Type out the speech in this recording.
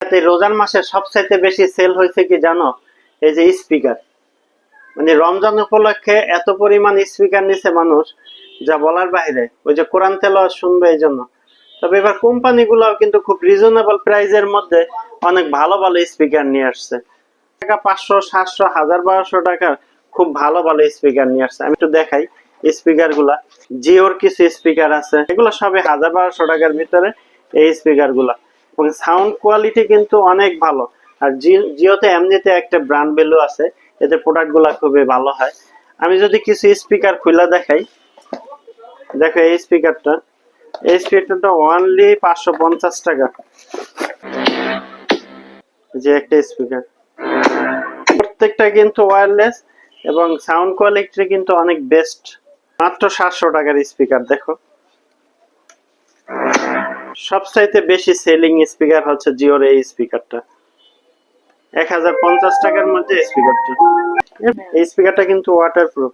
ইন্ডিয়াতে রমজান মাসে সবচাইতে বেশি সেল হয়েছে কি জানো? এই যে স্পিকার, মানে রমজান উপলক্ষে এত পরিমাণ স্পিকার নিছে মানুষ, যা বলার বাইরে। ওই যে কোরআন তেলাওয়াত শুনবে এই জন্য। তবে এবার কোম্পানিগুলোও কিন্তু খুব রিজনেবল প্রাইসের মধ্যে অনেক ভালো ভালো স্পিকার নিয়ে আসছে। টাকা 500, 700, 1000, 1200 টাকার খুব ভালো ভালো স্পিকার নিয়ে আসছে। আমি একটু দেখাই স্পিকার গুলা। জিওর কিছু স্পিকার আছে, এগুলো সবে 1000, 1200 টাকার ভিতরে এই স্পিকার গুলা, এবং সাউন্ড কোয়ালিটি কিন্তু অনেক ভালো। আর জিওতে এমনিতে একটা ব্র্যান্ড ভ্যালু আছে, এতে প্রোডাক্ট গুলা খুবই ভালো হয়। আমি যদি কিছু স্পিকার খুলে দেখাই, দেখো এই স্পিকারটা, এই স্পিকারটা অনলি 550 টাকা। যে একটা স্পিকার, প্রত্যেকটা কিন্তু ওয়্যারলেস এবং সাউন্ড কোয়ালিটি কিন্তু অনেক বেস্ট। মাত্র 700 টাকার স্পিকার। দেখো সবচাইতে বেশি সেলিং স্পিকার হচ্ছে জিওর এই স্পিকারটা, 1050 টাকার মধ্যে স্পিকারটা। এই স্পিকারটা কিন্তু ওয়াটারপ্রুফ।